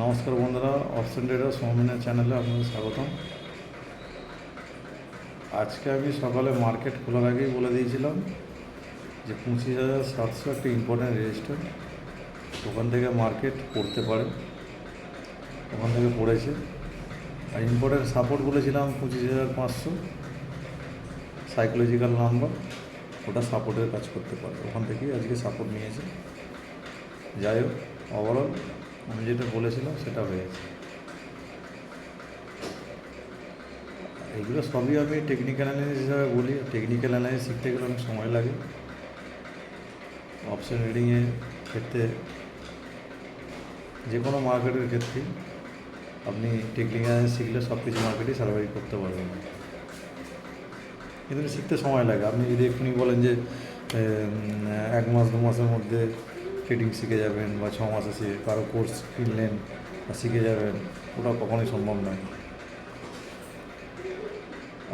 নমস্কার বন্ধুরা, option tedder সৌমিনের চ্যানেলে আপনাদের স্বাগতম। আজকে আমি সকালে মার্কেট খোলার আগেই বলে দিয়েছিলাম যে 25,700 একটা ইম্পর্ট্যান্ট রেজিস্টার, ওখান থেকে মার্কেট পড়তে পারে, ওখান থেকে পড়েছে। আর ইম্পর্ট্যান্ট সাপোর্ট বলেছিলাম 25,500 সাইকোলজিক্যাল নাম্বার, ওটা সাপোর্টের কাজ করতে পারে, ওখান থেকেই আজকে সাপোর্ট নিয়েছে। যাই হোক, ওভারঅল আমি যেটা বলেছিলাম সেটা হয়েছে। এগুলো সবই আমি টেকনিক্যাল অ্যানালিসিস হিসাবে বলি। টেকনিক্যাল অ্যানালিসিস শিখতে গেলে অনেক সময় লাগে। অপশন রিডিংয়ের ক্ষেত্রে, যে কোনো মার্কেটের ক্ষেত্রেই আপনি টেকনিক্যাল অ্যানালিসিস শিখলে সব কিছু মার্কেটেই সার্ভাইভ করতে পারবেন, কিন্তু শিখতে সময় লাগে। আপনি যদি এক্ষুনি বলেন যে 1 মাস 2 মাসের মধ্যে ট্রেডিং শিখে যাবেন, বা 6 মাসে শিখে কারো কোর্স কিনলেন বা শিখে যাবেন, ওটা কখনোই সম্ভব নয়।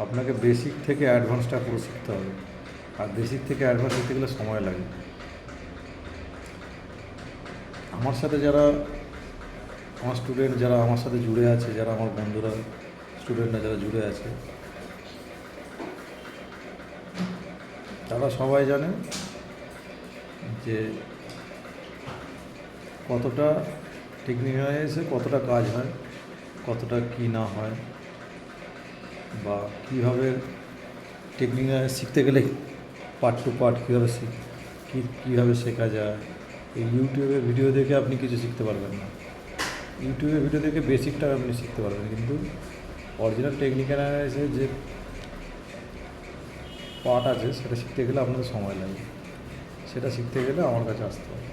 আপনাকে বেসিক থেকে অ্যাডভান্সটা পুরো শিখতে হবে, আর বেসিক থেকে অ্যাডভান্স শিখতে গেলে সময় লাগে। আমার সাথে যারা আমার স্টুডেন্ট, যারা আমার সাথে জুড়ে আছে, যারা আমার বন্ধুরা স্টুডেন্টরা যারা জুড়ে আছে, তারা সবাই জানে যে কতটা টেকনিক্যাল এসে কতটা কাজ হয়, কতটা কী না হয়, বা কীভাবে টেকনিক্যাল শিখতে গেলে পার্ট টু পার্ট কীভাবে শেখা যায়। এই ইউটিউবে ভিডিও দেখে আপনি কিছু শিখতে পারবেন না। ইউটিউবে ভিডিও দেখে বেসিকটা আপনি শিখতে পারবেন, কিন্তু অরিজিনাল টেকনিক্যাল অ্যানালাইসিসের যে পার্ট আছে সেটা শিখতে গেলে আপনাদের সময় লাগে। সেটা শিখতে গেলে আমার কাছে আসতে হবে।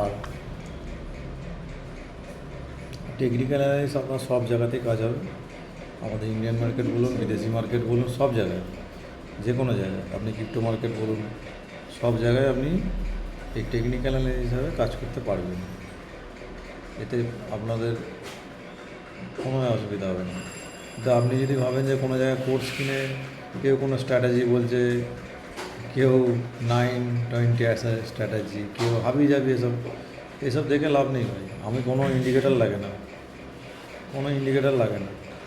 আর টেকনিক্যাল অ্যানালাইসিস আপনার সব জায়গাতেই কাজ হবে। আমাদের ইন্ডিয়ান মার্কেট বলুন, বিদেশি মার্কেট বলুন, সব জায়গায়, যে কোনো জায়গায়, আপনি ক্রিপ্টো মার্কেট বলুন, সব জায়গায় আপনি এই টেকনিক্যাল অ্যানালাইসিস হিসাবে কাজ করতে পারবেন। এতে আপনাদের কোনো অসুবিধা হবে না। কিন্তু আপনি যদি ভাবেন যে কোনো জায়গায় কোর্স কিনে কেউ কোনো স্ট্র্যাটেজি বলছে, কেউ 9-20 স্ট্র্যাটেজি, কেউ হাবি যাবি, এসব দেখে লাভ নেই ভাই। আমি কোনো ইন্ডিকেটার লাগে না,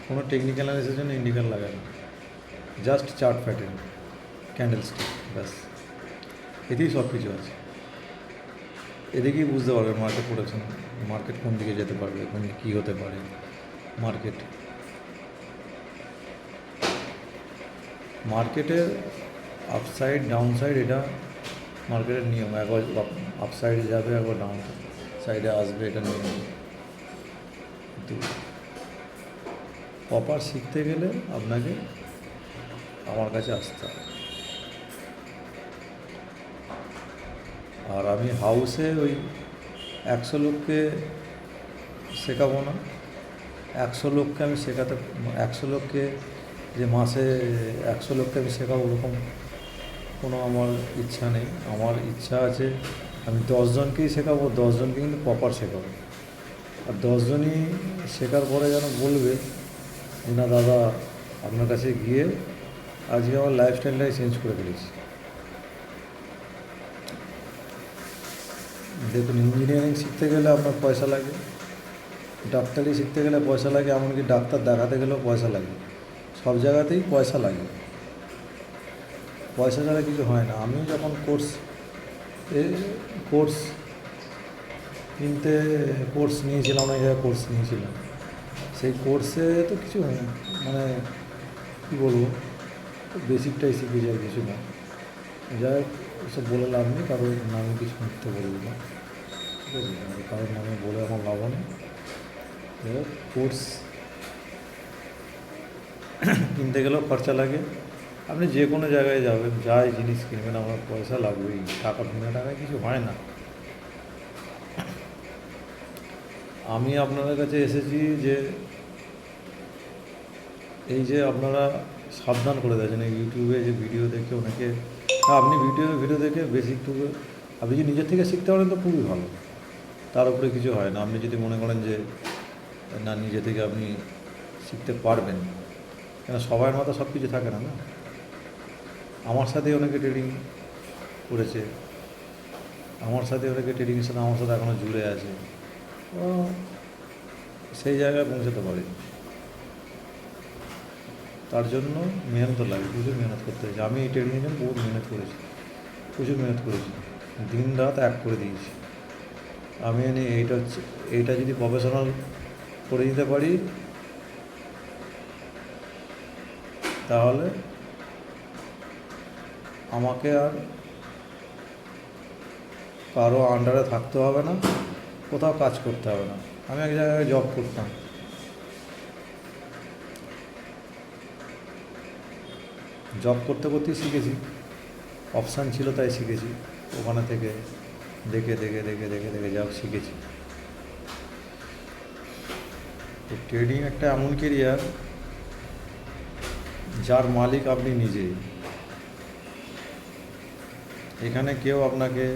কোনো টেকনিক্যাল অ্যানালিসিসের জন্য ইন্ডিকেটার লাগে না। Just chart pattern, candle stick, ব্যাস, এতেই সব কিছু আছে। এদিকেই বুঝতে পারবেন মার্কেট প্রোডাকশন, মার্কেট কোন দিকে যেতে পারবে, কোন দিকে কী হতে পারে। মার্কেটের আপসাইড ডাউনসাইড, এটা মার্কেটের নিয়ম। একবার আপসাইডে যাবে, একবার ডাউন সাইডে আসবে, এটা নিয়ম। কিন্তু প্রপার শিখতে গেলে আপনাকে আমার কাছে আসতে হবে। আর আমি হাউসে ওই 100 লোককে শেখাবো না। 100 লোককে আমি শেখাতে, 100 লোককে যে মাসে 100 লোককে আমি শেখাবো, ওরকম কোনো আমার ইচ্ছা নেই। আমার ইচ্ছা আছে আমি 10 জনকেই শেখাবো, 10 জনকে কিন্তু প্রপার শেখাবো। আর 10 জনই শেখার পরে যেন বলবে যে না দাদা, আপনার কাছে গিয়ে আজকে আমার লাইফস্টাইলটাই চেঞ্জ করে ফেলেছি। দেখুন, ইঞ্জিনিয়ারিং শিখতে গেলে আপনার পয়সা লাগে, ডাক্তারি শিখতে গেলে পয়সা লাগে, এমনকি ডাক্তার দেখাতে গেলেও পয়সা লাগে। সব জায়গাতেই পয়সা লাগে, পয়সা ছাড়া কিছু হয় না। আমি যখন কোর্স নিয়েছিলাম, অনেক জায়গায় কোর্স নিয়েছিলাম, সেই কোর্সে তো কিছু মানে কী বলবো, বেসিকটাই শিখে যায়, কিছু না। যাই হোক, ওসব বলে লাভ নেই, কারোর নামে কিছু মিথ্যে বলবো না, ঠিক আছে? কারোর নামে বলে আমার লাভ নেই। যাই হোক, কোর্স কিনতে গেলেও খরচা লাগে। আপনি যে কোনো জায়গায় যাবেন, যাই জিনিস কিনবেন, আমার পয়সা লাগবেই। টাকা বিনা টাকায় কিছু হয় না। আমি আপনাদের কাছে এসেছি যে এই যে আপনারা সাবধান করে দিয়েছেন, এই ইউটিউবে যে ভিডিও দেখে অনেকে, আপনি ভিডিও দেখে বেসিকটুকু আপনি যদি নিজের থেকে শিখতে পারেন তো খুবই ভালো, তার উপরে কিছু হয় না। আপনি যদি মনে করেন যে না, নিজে থেকে আপনি শিখতে পারবেন, কেন সবার মাথা সব কিছু থাকে না। আমার সাথে অনেকে ট্রেডিং করেছে, আমার সাথে অনেকে ট্রেডিংয়ের সাথে আমার সাথে এখনও জুড়ে আছে, ও সেই জায়গায় পৌঁছাতে পারে। তার জন্য মেহনত লাগে, প্রচুর মেহনত করতে হয়েছে। আমি এই ট্রেডিংয়ের জন্য বহুত মেহনত করেছি, প্রচুর মেহনত করেছি, দিন রাত এক করে দিয়েছি। আমি এইটা যদি প্রফেশনাল করে দিতে পারি তাহলে আমাকে আর কারো আন্ডারে থাকতে হবে না, কোথাও কাজ করতে হবে না। আমি এক জায়গায় জব করতাম, জব করতে করতেই শিখেছি, অপশান ছিল তাই শিখেছি। ওখানে থেকে দেখে দেখে দেখে দেখে দেখে যা শিখেছি। ট্রেডিং একটা এমন কেরিয়ার যার মালিক আপনি নিজেই। এখানে কেউ আপনাকে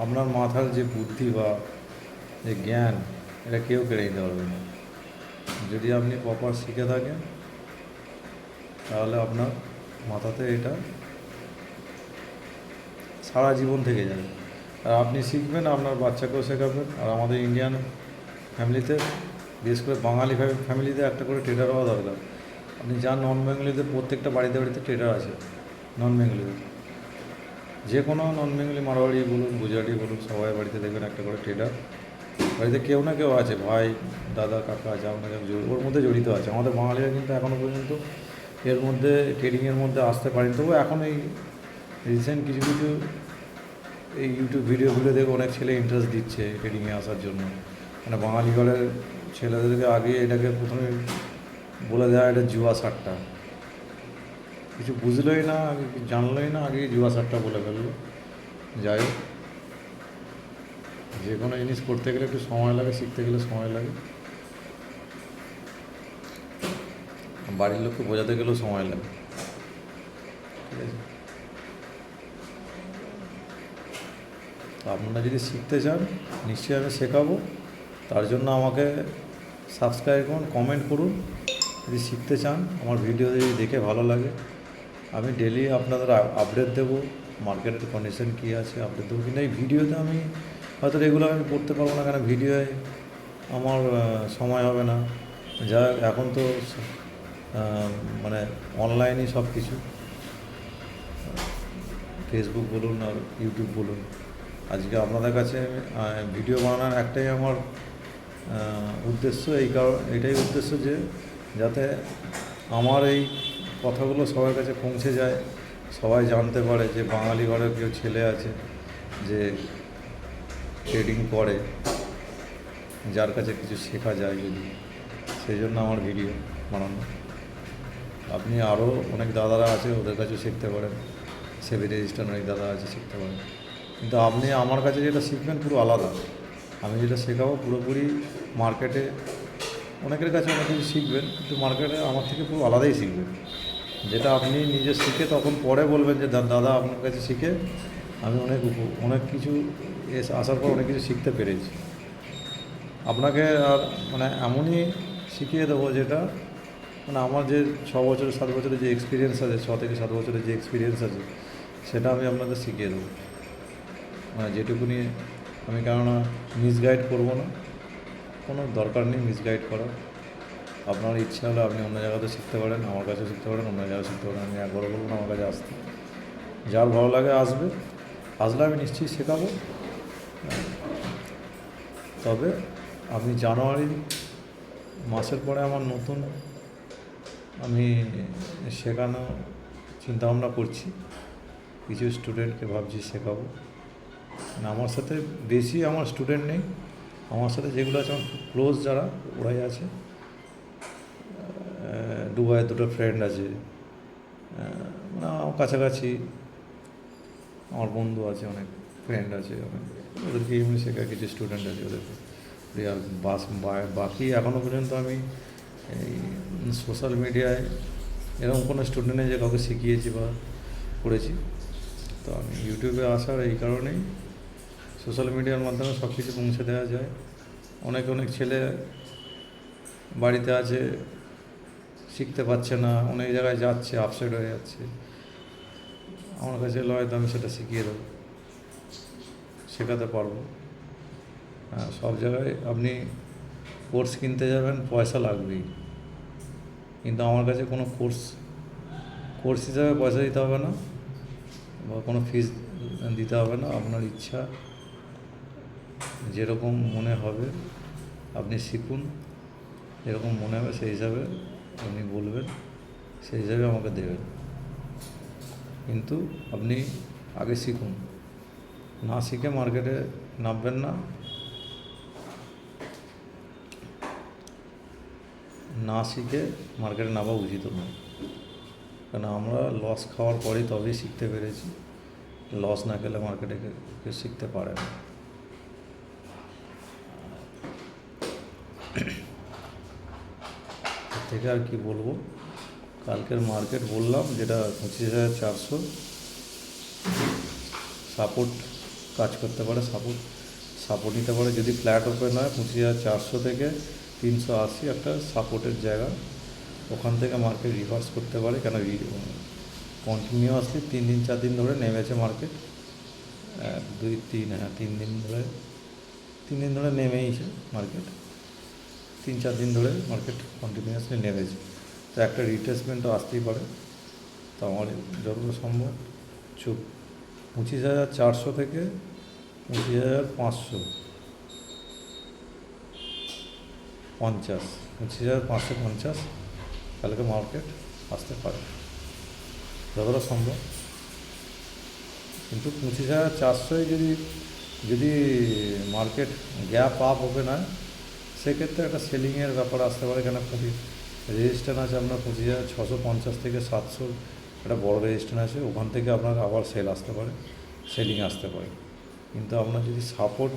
আপনার মাথার যে বুদ্ধি বা যে জ্ঞান, এটা কেউ কেড়ে নিতে পারবে না। যদি আপনি প্রপার শিখে থাকেন তাহলে আপনার মাথাতে এটা সারা জীবন থেকে যাবে। আর আপনি শিখবেন, আপনার বাচ্চাকেও শেখাবেন। আর আমাদের ইন্ডিয়ান ফ্যামিলিতে, বিশেষ করে বাঙালি ফ্যামিলিতে একটা করে ট্রেডার হওয়া দরকার। আপনি যান নন বেঙ্গলিতে, প্রত্যেকটা বাড়িতে বাড়িতে ট্রেডার আছে। নন বেঙ্গলিতে যে কোনো নন বেঙ্গলি, মারোয়াড়ি বলুন, গুজরাটি বলুন, সবাই বাড়িতে দেখবেন একটা করে ট্রেডার। বাড়িতে কেউ না কেউ আছে, ভাই, দাদা, কাকা, যাও না কেউ ওর মধ্যে জড়িত আছে। আমাদের বাঙালিরা কিন্তু এখনও পর্যন্ত এর মধ্যে, ট্রেডিংয়ের মধ্যে আসতে পারেনি। তবু এখন এই রিসেন্ট কিছু কিছু এই ইউটিউব ভিডিওগুলো দেখে অনেক ছেলে ইন্টারেস্ট দিচ্ছে ট্রেডিংয়ে আসার জন্য। মানে বাঙালি ঘরের ছেলেদেরকে আগে এটাকে প্রথমে বলে দেওয়া, এটা জুয়া সাট্টা। কিছু বুঝলোই না, জানলোই না, আগে জুয়া সাট্টা বলে ফেললো। যাই হোক, যে কোনো জিনিস করতে গেলে একটু সময় লাগে, শিখতে গেলে সময় লাগে, বাড়ির লোককে বোঝাতে গেলেও সময় লাগে। ঠিক আছে, তো আপনারা যদি শিখতে চান নিশ্চয়ই আমি শেখাবো। তার জন্য আমাকে সাবস্ক্রাইব করুন, কমেন্ট করুন। যদি শিখতে চান, আমার ভিডিও যদি দেখে ভালো লাগে, আমি ডেলি আপনাদের আপডেট দেবো, মার্কেটের কন্ডিশন কী আছে আপডেট দেবো। কিন্তু এই ভিডিওতে আমি হয়তো রেগুলার আমি করতে পারবো না, কেন ভিডিওয় আমার সময় হবে না। যা এখন তো মানে অনলাইনই সব কিছু, ফেসবুক বলুন আর ইউটিউব বলুন। আজকে আপনাদের কাছে ভিডিও বানানোর একটাই আমার উদ্দেশ্য, এটাই উদ্দেশ্য যে যাতে আমার এই কথাগুলো সবার কাছে পৌঁছে যায়, সবাই জানতে পারে যে বাঙালি ঘরের কেউ ছেলে আছে যে ট্রেডিং করে, যার কাছে কিছু শেখা যায় যদি। সেই জন্য আমার ভিডিও বানানো। আপনি আরও অনেক দাদারা আছে, ওদের কাছেও শিখতে পারেন। সেভি রেজিস্টার অনেক দাদা আছে, শিখতে পারেন। কিন্তু আপনি আমার কাছে যেটা শিখবেন পুরো আলাদা। আমি যেটা শেখাবো পুরোপুরি মার্কেটে অনেকের কাছে অনেক কিছু শিখবেন, কিন্তু মার্কেটে আমার থেকে পুরো আলাদাই শিখবেন। যেটা আপনি নিজে শিখে তখন পরে বলবেন যে দাদা আপনার কাছে শিখে আমি অনেক কিছু আসার পর অনেক কিছু শিখতে পেরেছি। আপনাকে আর মানে এমনই শিখিয়ে দেবো যেটা মানে আমার যে 6 বছর 7 বছরের যে এক্সপিরিয়েন্স আছে, 6 থেকে 7 বছরের যে এক্সপিরিয়েন্স আছে, সেটা আমি আপনাদের শিখিয়ে দেবো। মানে যেটুকুনি আমি, কেননা মিসগাইড করবো না, কোনো দরকার নেই মিসগাইড করার। আপনার ইচ্ছা হলে আপনি অন্য জায়গাতে শিখতে পারেন, আমার কাছেও শিখতে পারেন, অন্য জায়গায় শিখতে পারেন। আমি একবারও বলবো না আমার কাছে আসতে। যার ভালো লাগে আসবে, আসলে আমি নিশ্চয়ই শেখাবো। তবে আমি জানুয়ারি মাসের পরে আমার নতুন আমি শেখানো চিন্তাভাবনা করছি। কিছু স্টুডেন্টকে ভাবছি শেখাবো। মানে আমার সাথে বেশি আমার স্টুডেন্ট নেই, আমার সাথে যেগুলো আছে আমার খুব ক্লোজ যারা, ওরাই আছে। দুবাইয়ের 2টো ফ্রেন্ড আছে, মানে আমার কাছাকাছি আমার বন্ধু আছে, অনেক ফ্রেন্ড আছে অনেক, ওদেরকে এমনি শেখা। কিছু স্টুডেন্ট আছে ওদেরকে। আর বাকি এখনও পর্যন্ত আমি এই সোশ্যাল মিডিয়ায় এরকম কোনো স্টুডেন্ট নেই যে কাউকে শিখিয়েছি বা করেছি। তো আমি ইউটিউবে আসার এই কারণেই, সোশ্যাল মিডিয়ার মাধ্যমে সব কিছু পৌঁছে দেওয়া যায়। অনেক ছেলে বাড়িতে আছে, শিখতে পারছে না, অনেক জায়গায় যাচ্ছে, আপসেট হয়ে যাচ্ছে, আমার কাছে এলে হয়তো আমি সেটা শিখিয়ে দেবো, শেখাতে পারবো। হ্যাঁ, সব জায়গায় আপনি কোর্স কিনতে যাবেন, পয়সা লাগবেই, কিন্তু আমার কাছে কোনো কোর্স হিসাবে পয়সা দিতে হবে না বা কোনো ফিস দিতে হবে না। আপনার ইচ্ছা যেরকম মনে হবে আপনি শিখুন, যেরকম মনে হবে সেই হিসাবে আপনি বলবেন, সেই হিসাবে আমাকে দেবেন, কিন্তু আপনি আগে শিখুন। না শিখে মার্কেটে নামবেন না, না শিখে মার্কেটে নামা উচিত নয়। কারণ আমরা লস খাওয়ার পরেই তবেই শিখতে পেরেছি, লস না খেলে মার্কেটে কেউ শিখতে পারে না। এর থেকে আর কি বলবো, কালকের মার্কেট বললাম যেটা 25,400 সাপোর্ট কাজ করতে পারে, সাপোর্ট নিতে পারে। যদি ফ্ল্যাট ওপেন হয় 25,400 থেকে 380 একটা সাপোর্টের জায়গা, ওখান থেকে মার্কেট রিভার্স করতে পারে। কেন কন্টিনিউয়াসলি 3 দিন 4 দিন ধরে নেমেছে মার্কেট, 3 দিন ধরে নেমেইছে মার্কেট, 3-4 দিন ধরে মার্কেট কন্টিনিউয়াসলি নেমেছে, তো একটা রিট্রেসমেন্টও আসতেই পারে। তো আমার যতটা সম্ভব 25,400 থেকে 25,550, 25,550 কালকে মার্কেট আসতে পারে যতটা সম্ভব। কিন্তু 25,400 যদি মার্কেট গ্যাপ আপ ওপেন হয়, সেক্ষেত্রে একটা সেলিংয়ের ব্যাপার আসতে পারে। কেন রেজিস্ট্যান্স আছে আপনার 25,650 থেকে 700, একটা বড় রেজিস্ট্যান্স আছে, ওখান থেকে আপনার আবার সেলিং আসতে পারে। কিন্তু আপনার যদি সাপোর্ট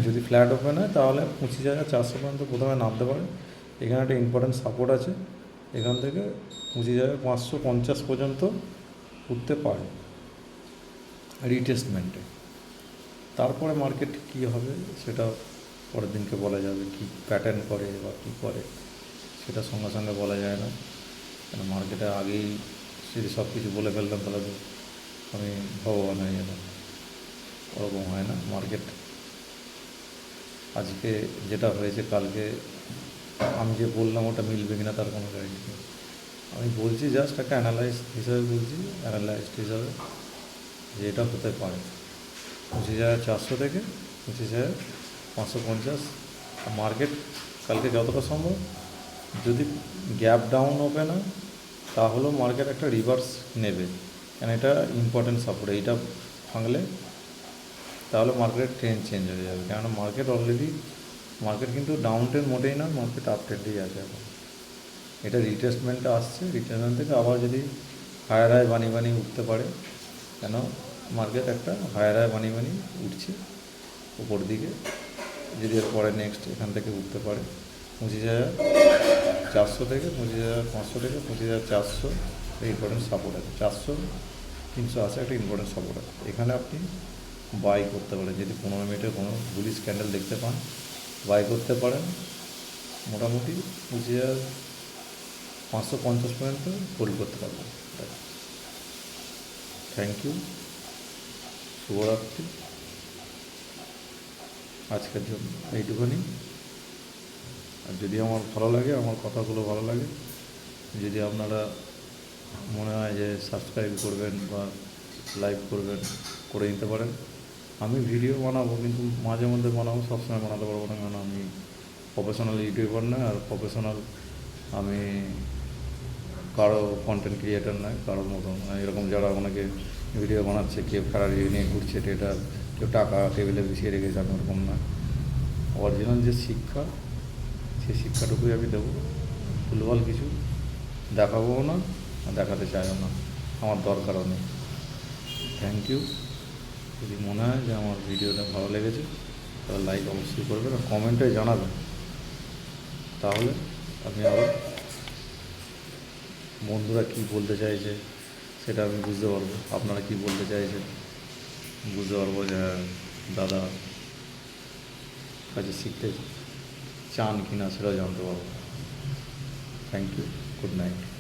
যদি ফ্ল্যাট ওপেন হয় তাহলে 25,400 পর্যন্ত প্রথমে নামতে পারে। এখানে একটা ইম্পর্টেন্ট সাপোর্ট আছে, এখান থেকে 25,550 পর্যন্ত উঠতে পারে রিটেস্টমেন্টে। তারপরে মার্কেট কী হবে সেটা পরের দিনকে বলা যাবে, কী প্যাটার্ন করে বা কী করে সেটা সঙ্গে সঙ্গে বলা যায় না। কেন মার্কেটে আগেই যদি সব কিছু বলে ফেলতাম তাহলে তো আমি ভগবান হয়ে যেতাম, ওরকম হয় না। মার্কেট আজকে যেটা হয়েছে কালকে আমি যে বললাম ওটা মিলবে কিনা তার কোনো গ্যারেন্টি নেই। আমি বলছি জাস্ট একটা অ্যানালাইজ হিসাবে বলছি, অ্যানালাইজড হিসাবে যে এটা হতে পারে 25,400 থেকে 25,550 মার্কেট কালকে যতটা সম্ভব। যদি গ্যাপ ডাউন ওপেন হয় তাহলেও মার্কেট একটা রিভার্স নেবে, কেন এটা ইম্পর্টেন্ট সাপোর্ট। এইটা ভাঙলে তাহলে মার্কেটের ট্রেন্ড চেঞ্জ হয়ে যাবে, কেননা মার্কেট কিন্তু ডাউন ট্রেন্ড মোটেই না, মার্কেট আপ ট্রেন্ডেই আছে এখন। এটা রিটেস্টমেন্টটা আসছে, রিটেস্টমেন্ট থেকে আবার যদি হায়ার হাই বানিয়ে উঠতে পারে, কেন মার্কেট একটা হায়ার হাই বানিয়ে উঠছে উপর দিকে। যদি এর পরে নেক্সট এখান থেকে উঠতে পারে 25,400 থেকে 25,500 থেকে 25,400 ইম্পর্টেন্ট সাপোর্ট আছে, 400-380 একটা ইম্পর্টেন্ট সাপোর্ট আছে। এখানে আপনি বাই করতে পারেন, যদি 15 মিনিটের কোনো বুলিশ ক্যান্ডেল দেখতে পান বাই করতে পারেন। মোটামুটি 25,550 পর্যন্ত হোল্ড করতে পারবেন। থ্যাংক ইউ, শুভরাত্রি। আজকের জন্য এইটুখানি। আর যদি আমার ভালো লাগে, আমার কথাগুলো ভালো লাগে, যদি আপনারা মনে হয় যে সাবস্ক্রাইব করবেন বা লাইক করবেন, করে নিতে পারেন। আমি ভিডিও বানাবো, কিন্তু মাঝে মধ্যে বানাবো, সবসময় বানাতে পারবো না, কারণ আমি প্রফেশনাল ইউটিউবার নয়, আর প্রফেশনাল আমি কারো কন্টেন্ট ক্রিয়েটার নয়, কারোর মতন এরকম যারা অনেকে ভিডিও বানাচ্ছে, কেউ ফেরারি নিয়ে ঘুরছে, ট্রেডার, কেউ টাকা টেবিলে বিছিয়ে রেখেছে, আমি ওরকম নয়। অরিজিনাল যে শিক্ষা, সেই শিক্ষাটুকুই আমি দেবো, ভুলভাল কিছু দেখাবো না, দেখাতে চাইও না, আমার দরকারও নেই। Thank you. যদি মনে হয় যে আমার ভিডিওটা ভালো লেগেছে তাহলে লাইক অবশ্যই করবেন, আর কমেন্টে জানাবেন, তাহলে আমি আবার বন্ধুরা কী বলতে চাইছে সেটা আমি বুঝতে পারবো, আপনারা কী বলতে চাইছেন বুঝতে পারবো, যে দাদা কাছে শিখতে চান কি না সেটাও জানতে পারবো। Thank you, good night.